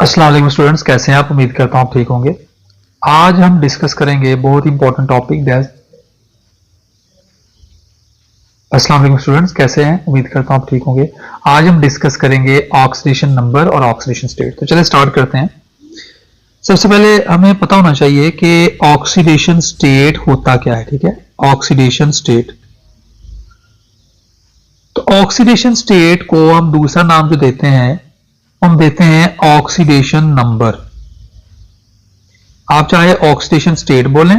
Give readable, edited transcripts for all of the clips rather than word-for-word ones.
अस्सलाम वालेकुम स्टूडेंट्स, कैसे हैं आप? उम्मीद करता हूं आप ठीक होंगे। आज हम डिस्कस करेंगे बहुत इंपॉर्टेंट टॉपिक दैट। अस्सलाम वालेकुम स्टूडेंट्स, कैसे हैं? उम्मीद करता हूं आप ठीक होंगे। आज हम डिस्कस करेंगे ऑक्सीडेशन नंबर और ऑक्सीडेशन स्टेट। तो चलिए स्टार्ट करते हैं। सबसे पहले हमें पता होना चाहिए कि ऑक्सीडेशन स्टेट होता क्या है। ठीक है, ऑक्सीडेशन स्टेट। तो ऑक्सीडेशन स्टेट को हम दूसरा नाम जो देते हैं, हम देते हैं ऑक्सीडेशन नंबर। आप चाहे ऑक्सीडेशन स्टेट बोलें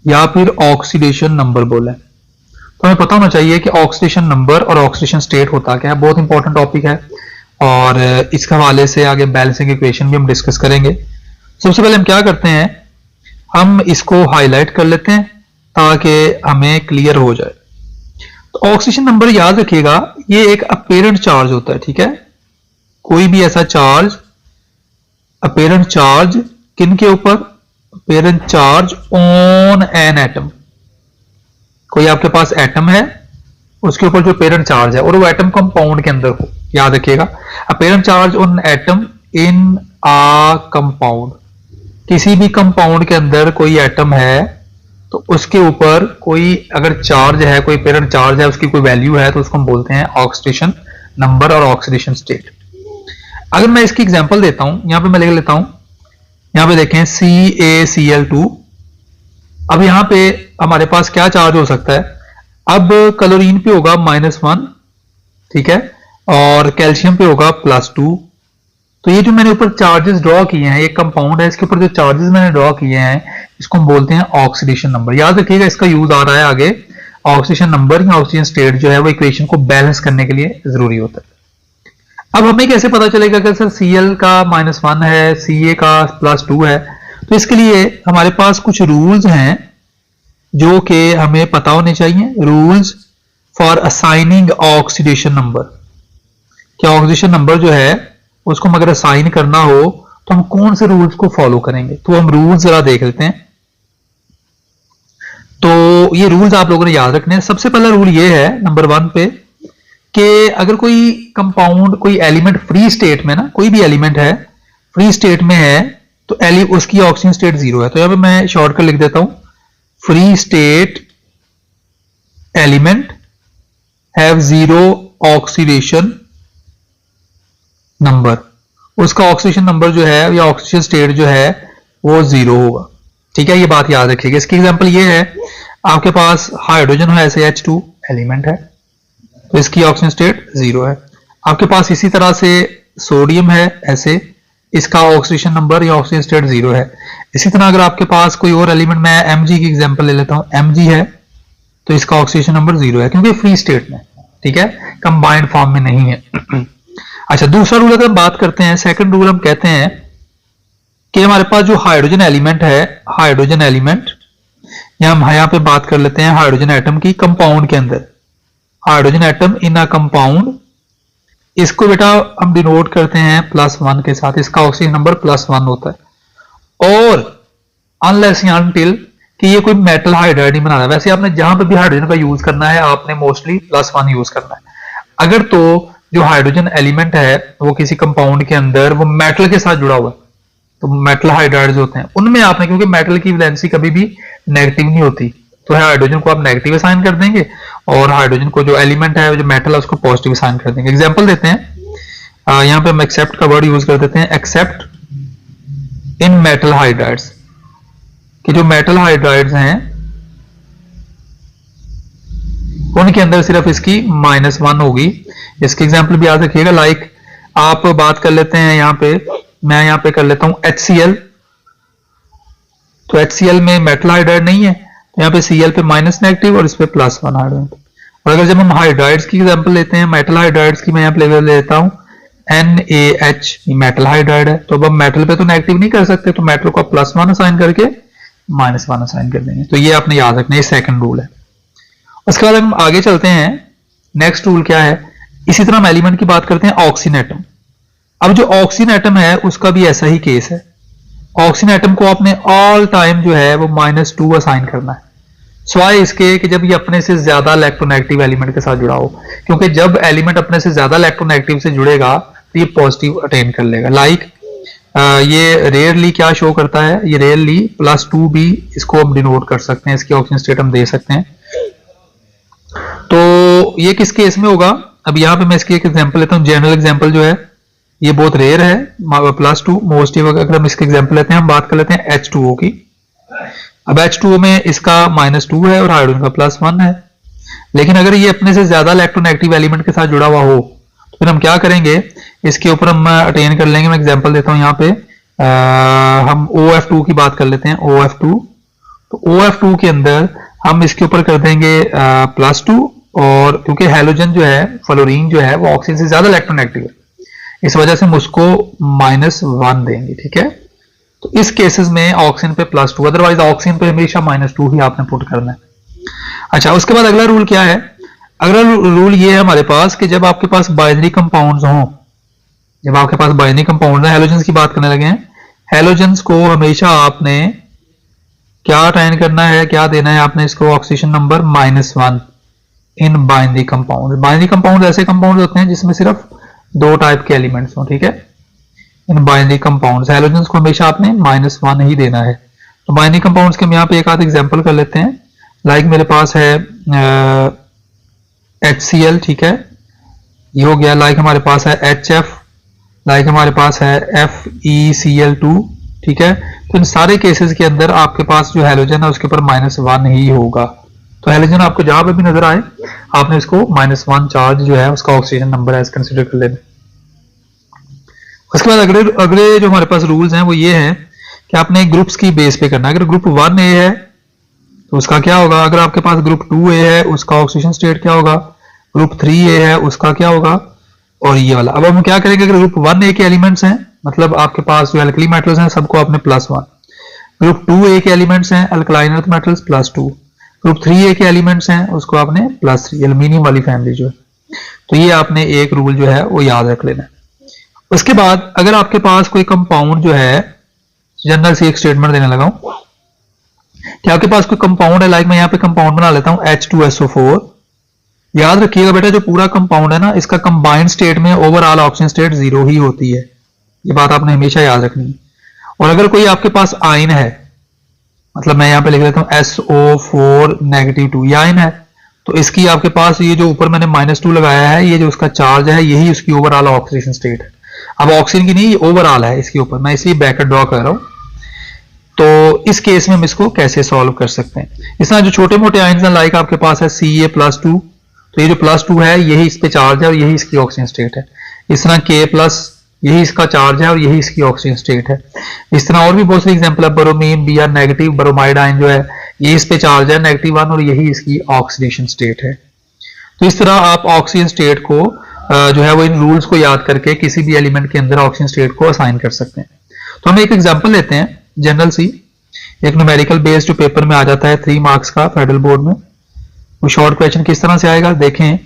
या फिर ऑक्सीडेशन नंबर बोलें, तो हमें पता होना चाहिए कि ऑक्सीडेशन नंबर और ऑक्सीडेशन स्टेट होता क्या है। बहुत इंपॉर्टेंट टॉपिक है और इसके हवाले से आगे बैलेंसिंग इक्वेशन भी हम डिस्कस करेंगे। सबसे पहले हम क्या करते हैं, हम इसको हाईलाइट कर लेते हैं ताकि हमें क्लियर हो जाए। तो ऑक्सीडेशन नंबर याद रखिएगा, ये एक अपेरेंट चार्ज होता है। ठीक है, कोई भी ऐसा चार्ज, अपेरेंट चार्ज किन के ऊपर? Apparent charge on an atom. कोई आपके पास एटम है, उसके ऊपर जो अपेरेंट चार्ज है और वो एटम कंपाउंड के अंदर हो, याद रखिएगा। Apparent charge on atom in a compound. किसी भी कंपाउंड के अंदर कोई एटम है तो उसके ऊपर कोई अगर चार्ज है, कोई अपेरेंट चार्ज है, उसकी कोई वैल्यू है, तो उसको हम बोलते हैं ऑक्सीडेशन नंबर और ऑक्सीडेशन स्टेट। अगर मैं इसकी एग्जांपल देता हूं, यहां पे मैं लिख लेता हूं, यहां पे देखें CaCl2। अब यहां पे हमारे पास क्या चार्ज हो सकता है? अब क्लोरीन पे होगा -1, ठीक है, और कैल्शियम पे होगा +2। तो ये जो मैंने ऊपर चार्जेस ड्रॉ किए हैं, ये कंपाउंड है, इसके ऊपर जो चार्जेस मैंने ड्रॉ किए हैं, इसको हम बोलते हैं ऑक्सीडेशन नंबर। याद रखिएगा, इसका यूज आ रहा है आगे। ऑक्सीडेशन नंबर या ऑक्सीजन स्टेट जो है वो इक्वेशन को बैलेंस करने के लिए जरूरी होता है। अब हमें कैसे पता चलेगा कि सर Cl का -1 है, Ca का +2 है? तो इसके लिए हमारे पास कुछ रूल्स हैं जो कि हमें पता होने चाहिए। Rules for assigning oxidation number. क्या ऑक्सीडेशन नंबर जो है उसको हम अगर असाइन करना हो तो हम कौन से रूल्स को फॉलो करेंगे? तो हम रूल्स जरा देख लेते हैं। तो ये रूल्स आप लोगों ने याद रखने हैं। सबसे पहला रूल ये है नंबर 1 पे कि अगर कोई कंपाउंड, कोई एलिमेंट फ्री स्टेट में ना, कोई भी एलिमेंट है फ्री स्टेट में है तो उसकी ऑक्सीजन स्टेट 0 है। तो यहां पे मैं शॉर्टकट लिख देता हूं, free state element have 0 oxidation number. उसका ऑक्सीडेशन नंबर जो है या ऑक्सीजन स्टेट जो है वो 0 होगा। ठीक है, ये बात याद रखिएगा। इसकी एग्जांपल ये है, आपके पास हाइड्रोजन है, ऐसे H2 एलिमेंट है तो इसकी ऑक्सीजन स्टेट 0 है। आपके पास इसी तरह से सोडियम है, ऐसे, इसका ऑक्सीडेशन नंबर या ऑक्सीजन स्टेट 0 है। इसी तरह अगर आपके पास कोई और एलिमेंट, मैं Mg की एग्जांपल ले लेता हूं, Mg है तो इसका ऑक्सीडेशन नंबर 0 है क्योंकि फ्री स्टेट में, ठीक है, कंबाइंड फॉर्म में नहीं है। अच्छा, दूसरा रूल अगर हम बात करते हैं, सेकंड रूल हम कहते हैं कि हमारे पास जो हाइड्रोजन एलिमेंट है, हाइड्रोजन एलिमेंट, यहां पे बात कर लेते हैं हाइड्रोजन एटम की कंपाउंड के अंदर, hydrogen atom in a compound. इसको बेटा हम डिनोट करते हैं +1 के साथ, इसका ऑक्सीजन नंबर +1 होता है। और अनलेस या अनटिल कि ये कोई मेटल हाइड्राइड नहीं बना रहा। वैसे आपने जहां पर भी हाइड्रोजन का यूज करना है, आपने मोस्टली +1 यूज करना है। अगर तो जो हाइड्रोजन एलिमेंट है वो किसी कंपाउंड के अंदर वो मेटल के साथ जुड़ा हुआ है, तो मेटल हाइड्राइड्स होते हैं, उनमें आपने, क्योंकि मेटल की वैलेंसी कभी भी नेगेटिव नहीं होती, तो हाइड्रोजन को आप नेगेटिव असाइन कर देंगे और हाइड्रोजन को, जो एलिमेंट है, जो मेटल है, उसको पॉजिटिव असाइन कर देंगे। एग्जांपल देते हैं, यहां पे हम एक्सेप्ट का वर्ड यूज कर देते हैं, एक्सेप्ट इन मेटल हाइड्राइड्स, कि जो मेटल हाइड्राइड्स हैं उनके अंदर सिर्फ इसकी -1 होगी। इसकी एग्जांपल भी याद रखिएगा। लाइक आप बात कर लेते हैं, यहां पे मैं यहां पे कर लेता हूं HCl, तो HCl में मेटल हाइड्राइड नहीं है, तो यहां पे Cl पे -नेगेटिव और इस पे +1 हाइड्राइड। और अगर जब हम हाइड्राइड्स की एग्जांपल लेते हैं, मेटल हाइड्राइड्स की, मैं यहां पे लेता हूं NaH, मेटल हाइड्राइड है, तो अब हम मेटल पे तो नेगेटिव नहीं कर सकते, तो मेटल को +1 असाइन करके -1 असाइन कर देंगे। तो ये आपने याद रखना है, ये सेकंड रूल है। उसके बाद हम आगे चलते हैं, नेक्स्ट रूल क्या है? इसी तरह हम एलिमेंट की बात करते हैं, ऑक्सीजन एटम। अब जो ऑक्सीजन एटम है उसका भी ऐसा ही केस है। ऑक्सीजन एटम को आपने ऑल टाइम जो है वो -2 असाइन करना है, स्वाय इसके कि जब ये अपने से ज्यादा इलेक्ट्रोनेगेटिव एलिमेंट के साथ जुड़ा हो, क्योंकि जब एलिमेंट अपने से ज्यादा इलेक्ट्रोनेगेटिव से जुड़ेगा तो ये पॉजिटिव अटेन कर लेगा। लाइक ये रेयरली क्या शो करता है, ये रेयरली +2 भी इसको हम डिनोट कर सकते हैं, इसकी ऑक्सीजन स्टेट हम दे सकते हैं। तो ये किस केस में होगा, अब यहाँ पे मैं इसकी एक एग्जांपल लेता हूँ। जनरल एग्जांपल जो है ये बहुत रेयर है, +2 मोस्ट। अगर हम इसके एग्जांपल लेते हैं, हम बात कर लेते हैं H2O की। अब H2O में इसका -2 है और हाइड्रोजन का +1 है, लेकिन अगर ये अपने से ज्यादा इलेक्ट्रोनेगेटिव एलिमेंट के साथ जुड़ा हुआ हो तो फिर हम क्या करेंगे, इसके ऊपर हम अटेन कर लेंगे। मैं एग्जांपल देता हूँ यहाँ पे, हम OF2 की बात कर लेते हैं, OF2। तो OF2 के अंदर हम इसके ऊपर कर देंगे +2, और क्योंकि हैलोजन जो है, फ्लोरीन जो है, वो ऑक्सीजन से ज्यादा इलेक्ट्रोनेगेटिव है, इस वजह से हम उसको -1 देंगे। ठीक है, तो इस केसेस में ऑक्सीजन पे +2, अदरवाइज ऑक्सीजन पे हमेशा -2 ही आपने पुट करना है। अच्छा, उसके बाद अगला रूल क्या है, अगला रूल ये है हमारे पास कि जब आपके पास बाइनरी कंपाउंड्स हों, जब आपके पास बाइनरी कंपाउंड है, हैलोजेंस की बात करने लगे हैं, हैलोजेंस को हमेशा आपने क्या अटेन करना है, क्या देना है आपने इसको, oxygen number -1 in binary compound. Binary compound ऐसे कंपाउंड होते हैं जिसमें सिर्फ 2 टाइप के एलिमेंट्स हों। ठीक है, इन बाइनरी कंपाउंड्स हैलोजेंस को हमेशा आपने -1 ही देना है। तो बाइनरी कंपाउंड्स के हम यहाँ पे एक आध एग्जांपल कर लेते हैं। लाइक मेरे पास है HCl, ठीक है, ये हो गया। लाइक हमारे पास है HF, लाइक हमारे पास है FeCl2, ठीक है। तो इन सारे केसेस के अंदर आपके पास जो हैलोजन है उसके ऊपर -1 ही होगा। तो हैलोजन आपको जहां पर भी नजर आए, आपने इसको -1 चार्ज जो है उसका ऑक्सीजन नंबर एज कंसिडर कर लेना। उसके बाद अगले जो हमारे पास रूल्स हैं वो ये हैं कि आपने ग्रुप्स की बेस पे करना है। अगर ग्रुप 1A है तो उसका क्या होगा, अगर आपके पास ग्रुप 2A है उसका ऑक्सीजन स्टेट क्या होगा, ग्रुप 3A है उसका क्या होगा, और ये वाला। अब हम क्या करेंगे, अगर ग्रुप 1A के एलिमेंट्स हैं, मतलब आपके पास जो एल्कली मेटल्स हैं सबको आपने +1, ग्रुप 2A के एलिमेंट्स हैं alkaline earth metals +2, group 3A के एलिमेंट्स हैं उसको आपने +3, एल्यूमिनियम वाली फैमिली जो है। तो ये आपने एक रूल जो है वो याद रख लेना है। उसके बाद अगर आपके पास कोई कंपाउंड जो है, जनरल से एक स्टेटमेंट देने लगा हूं कि आपके पास कोई कंपाउंड है, लाइक मैं यहाँ पे कंपाउंड बना लेता हूं H2SO4। याद रखिएगा बेटा, जो पूरा कंपाउंड है ना, इसका कंबाइंड स्टेट में ओवरऑल ऑक्सीजन स्टेट 0 ही होती है, ये बात आपने हमेशा याद रखनी है। और अगर कोई आपके पास आयन है, मतलब मैं यहाँ पे लिख लेता हूं SO4-2, ये आयन है, तो इसकी आपके पास ये जो ऊपर मैंने -2 लगाया है, ये जो उसका चार्ज है यही उसकी ओवरऑल ऑक्सीडेशन स्टेट है। अब ऑक्सीजन की नहीं, ये ओवरऑल है इसके ऊपर, मैं इसलिए ब्रैकेट ड्रॉ कर रहा हूं। तो इस केस में हम इसको कैसे सॉल्व कर सकते हैं, इस तरह जो छोटे मोटे आयन्स हैं, लाइक आपके पास है Ca+2, तो ये जो +2 है यही इस पे चार्ज है और यही इसकी ऑक्सीजन स्टेट है। इस तरह K+, यही इसका चार्ज है और यही इसकी ऑक्सीजन स्टेट है। इस तरह और भी बहुत सारे एग्जांपल है, ब्रोमीन Br- ब्रोमाइड आयन जो है ये इस पे चार्ज है -1 और यही इसकी ऑक्सीडेशन स्टेट है। तो इस तरह आप ऑक्सीजन स्टेट को जो है वो इन रूल्स को याद करके किसी भी एलिमेंट के अंदर ऑक्सीजन स्टेट को असाइन कर सकते हैं। तो हम एक एग्जांपल लेते हैं जनरल सी, एक न्यूमेरिकल बेस्ड जो पेपर में आ जाता है 3 मार्क्स का फेडरल बोर्ड में। वो शॉर्ट क्वेश्चन किस तरह से आएगा देखें,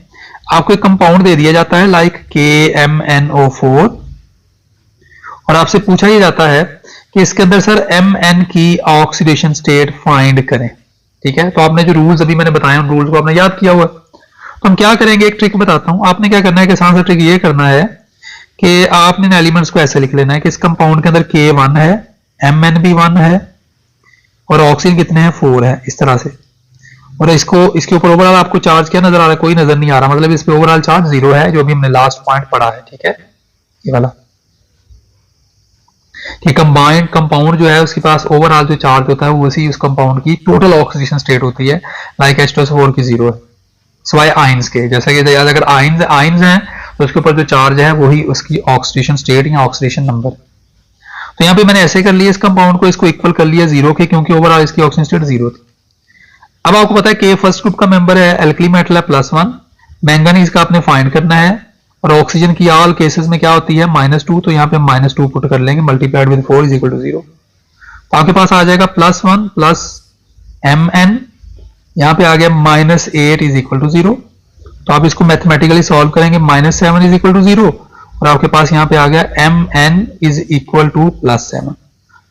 आपको एक कंपाउंड दे दिया जाता है लाइक KMnO4 और आपसे पूछा ही जाता है कि इसके अंदर सर Mn की ऑक्सीडेशन स्टेट फाइंड करें। ठीक है, तो आपने जो रूल्स अभी मैंने बताए उन रूल्स को आपने याद किया हुआ। तो हम क्या करेंगे, एक ट्रिक बताता हूं। आपने क्या करना है कि आसान सा ट्रिक ये करना है कि आपने एलिमेंट्स को ऐसे लिख लेना है कि इस कंपाउंड के अंदर K1 है, Mn भी 1 है और ऑक्सीजन कितने हैं 4 है, इस तरह से। और इसके ऊपर ओवरऑल आपको चार्ज क्या नजर आ रहा है, कोई नजर नहीं आ रहा, मतलब इस पे ओवरऑल चार्ज 0 है, जो भी हमने लास्ट पॉइंट पढ़ा है। ठीक है, ये वाला कि कंबाइंड कंपाउंड जो है उसके पास ओवरऑल जो चार्ज होता है वो उसी उस कंपाउंड की टोटल ऑक्सीडेशन स्टेट होती है, लाइक H2SO4 की 0 है सिवाय आयंस के। जैसा कि याद, अगर आयंस हैं तो उसके ऊपर जो चार्ज है वही उसकी ऑक्सीडेशन स्टेट या ऑक्सीडेशन नंबर। तो यहाँ पे मैंने ऐसे कर लिया इस कंपाउंड को, इसको इक्वल कर लिया 0 के, क्योंकि ओवरऑल इसकी ऑक्सीजन स्टेट 0 थी। अब आपको पता है K फर्स्ट ग्रुप का मेंबर है, एल्कली मेटल है +1, मैंगनीज का आपने फाइंड करना है और ऑक्सीजन की ऑल केसेस में क्या होती है -2, तो यहाँ पे -2 पुट कर लेंगे मल्टीप्लाइड विद 4 = 0। तो आपके पास आ जाएगा +1 प्लस Mn, यहाँ पे आ गया -8 = 0। तो आप इसको मैथमेटिकली सॉल्व करेंगे, -7 = 0 और आपके पास यहाँ पे आ गया Mn = +7।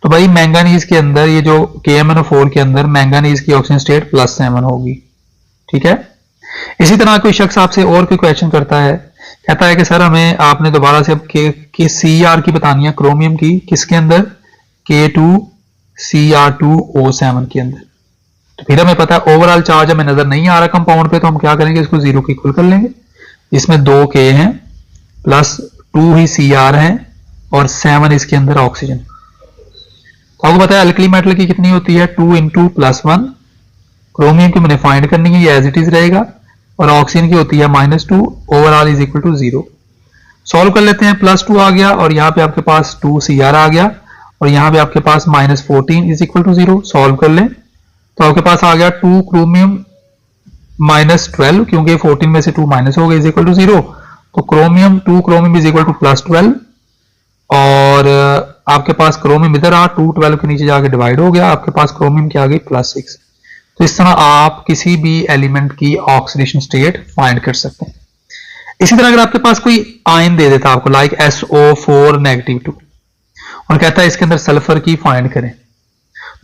तो भाई मैंगनीज के अंदर ये जो KMnO4 के अंदर मैंगनीज की ऑक्सीजन स्टेट +7 होगी। ठीक है, इसी तरह कोई शख्स आपसे और कोई क्वेश्चन करता है कहता है कि सर हमें आपने दोबारा से अब के CR की बतानी है, क्रोमियम की, किसके अंदर, K2Cr2O7 के अंदर। तो फिर हमें पता है ओवरऑल चार्ज हमें नजर नहीं आ रहा कंपाउंड पे, तो हम क्या करेंगे, इसको 0 के इक्वल कर लेंगे। इसमें 2 K हैं प्लस 2 ही Cr है और 7 इसके अंदर ऑक्सीजन। तो आपको पता है अल्कली मेटल की कितनी होती है, 2 इंटू प्लस 1। क्रोमियम की मैंने फाइंड करनी है, ये एज इट इज रहेगा, और ऑक्सीजन की होती है -2। Overall is equal to 0। Solve कर लेते हैं, +2 आ गया और यहाँ पे आपके पास 2 Cr आ गया और यहाँ पे आपके पास -14 इज इक्वल टू 0। सॉल्व कर लें तो आपके पास आ गया 2 क्रोमियम -12, क्योंकि 14 में से 2 माइनस हो गए, इज इक्वल टू 0। तो chromium 2 chromium is equal to +12 और आपके पास क्रोमियम इधर आ 2 12 के नीचे जाके डिवाइड हो गया, आपके पास क्रोमियम की आ गई +6। तो इस तरह आप किसी भी एलिमेंट की ऑक्सीडेशन स्टेट फाइंड कर सकते हैं। इसी तरह अगर आपके पास कोई आयन दे देता है आपको, लाइक SO4-2 और कहता है इसके अंदर सल्फर की फाइंड करें,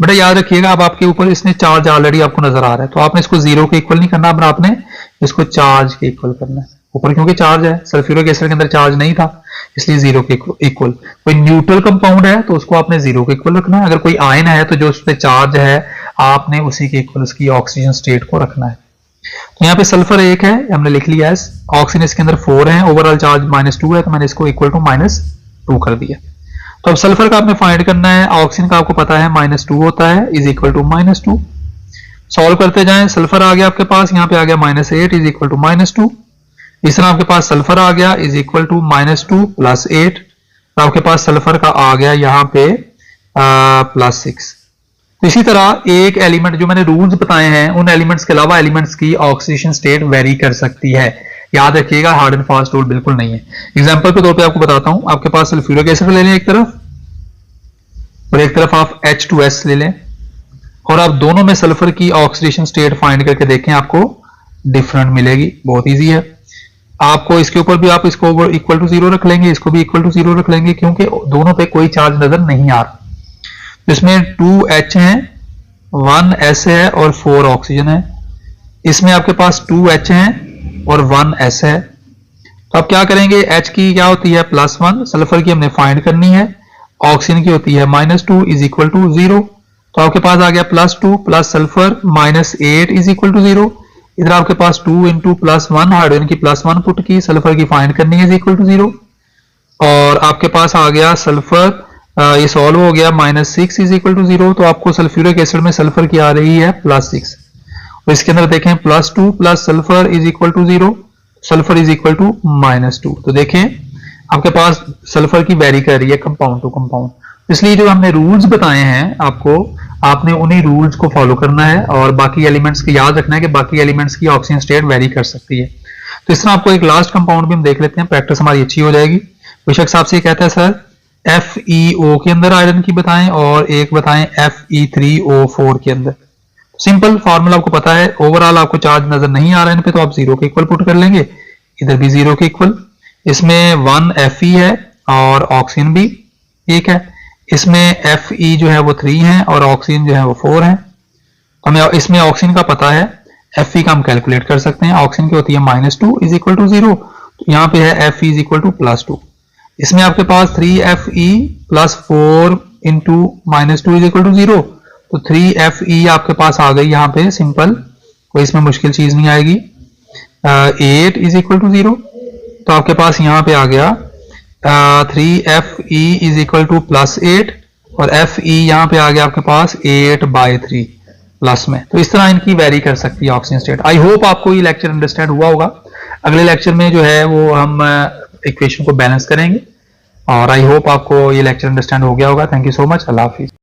बेटा याद रखिएगा अब आपके ऊपर इसने चार्ज ऑलरेडी आपको नजर आ रहा है, तो आपने इसको 0 के इक्वल नहीं करना, अब आपने इसको चार्ज के इक्वल करना है ऊपर, क्योंकि चार्ज है, सल्फ्यूरिक एसिड के अंदर चार्ज नहीं था इसलिए 0 के इक्वल। कोई न्यूट्रल कंपाउंड है तो उसको आपने 0 के इक्वल रखना है, अगर कोई आयन है तो जो उस पर चार्ज है आपने उसी के इक्वल उसकी ऑक्सीजन स्टेट को रखना है। तो यहाँ पे सल्फर 1 है, हमने लिख लिया है, ऑक्सीजन इसके अंदर 4 है, ओवरऑल चार्ज -2 है, तो मैंने इसको इक्वल टू -2 कर दिया। तो अब सल्फर का आपने फाइंड करना है, ऑक्सीजन का आपको पता है -2 होता है, इज इक्वल टू -2। सॉल्व करते जाएं, सल्फर आ गया आपके पास, यहाँ पे आ गया -8 इज इक्वल टू -2। इस तरह आपके पास सल्फर आ गया इज इक्वल टू -2 + 8, तो आपके पास सल्फर का आ गया यहाँ पे +6। तो इसी तरह एक एलिमेंट जो मैंने रूल्स बताए हैं उन एलिमेंट्स के अलावा एलिमेंट्स की ऑक्सीडेशन स्टेट वेरी कर सकती है, याद रखिएगा, हार्ड एंड फास्ट रूल बिल्कुल नहीं है। एग्जांपल के तौर पे आपको बताता हूं, आपके पास सल्फ्यूरिक एसिड ले लें एक तरफ और एक तरफ आप H2S ले लें और आप दोनों में सल्फर की ऑक्सीडेशन स्टेट फाइंड करके देखें, आपको डिफरेंट मिलेगी। बहुत ईजी है, आपको इसके ऊपर भी आप इसको इक्वल टू 0 रख लेंगे, इसको भी इक्वल टू 0 रख लेंगे, क्योंकि दोनों पे कोई चार्ज नजर नहीं आ रहा। इसमें 2H है, 1S है और 4 ऑक्सीजन है। इसमें आपके पास 2H है और 1S है। तो आप क्या करेंगे, H की क्या होती है +1, सल्फर की हमने फाइंड करनी है, ऑक्सीजन की होती है -2 इज इक्वल टू 0। तो आपके पास आ गया +2 plus sulphur -8 is equal to 0। इधर आपके पास 2 इंटू +1, हाइड्रोजन की +1 पुट की, सल्फर की फाइंड करनी है, इज इक्वल टू 0। और आपके पास आ गया सल्फर, ये सॉल्व हो गया, -6 इज इक्वल टू 0। तो आपको सल्फ्यूरिक एसिड में सल्फर की आ रही है +6 और इसके अंदर देखें +2 plus sulphur is equal to 0, sulphur is equal to -2। तो देखें आपके पास सल्फर की वेरी कर रही है कंपाउंड टू कंपाउंड। इसलिए जो हमने रूल्स बताए हैं आपको, आपने उन्हीं रूल्स को फॉलो करना है और बाकी एलिमेंट्स की याद रखना है कि बाकी एलिमेंट्स की ऑक्सीजन स्टेट वेरी कर सकती है। तो इस तरह आपको एक लास्ट कंपाउंड भी हम देख लेते हैं, प्रैक्टिस हमारी अच्छी हो जाएगी। बेशक साहब से कहता है सर FeO के अंदर आयरन की बताएं और एक बताएं Fe3O4 के अंदर। सिंपल फार्मूला आपको पता है, ओवरऑल आपको चार्ज नजर नहीं आ रहा है इन पे, तो आप 0 के इक्वल पुट कर लेंगे, इधर भी 0 के इक्वल। इसमें 1 Fe है और ऑक्सीजन भी 1 है। इसमें Fe जो है वो 3 है और ऑक्सीजन जो है वो 4 है। हमें इसमें ऑक्सीजन का पता है, Fe का हम कैलकुलेट कर सकते हैं, ऑक्सीजन की होती है -2 इज इक्वल टू 0। तो यहाँ पे है Fe इज इक्वल टू +2। इसमें आपके पास 3Fe + 4 into -2 is equal to 0। तो 3Fe आपके पास आ गई यहाँ पे सिंपल, कोई इसमें मुश्किल चीज नहीं आएगी। 8 इज इक्वल टू 0। तो आपके पास यहाँ पे आ गया 3Fe इज इक्वल टू +8 और Fe यहाँ पे आ गया आपके पास 8/3 प्लस में। तो इस तरह इनकी वेरी कर सकती है ऑक्सीजन स्टेट। आई होप आपको ये लेक्चर अंडरस्टैंड हुआ होगा। अगले लेक्चर में जो है वो हम इक्वेशन को बैलेंस करेंगे और आई होप आपको ये लेक्चर अंडरस्टैंड हो गया होगा। Thank you so much, Allah Hafiz.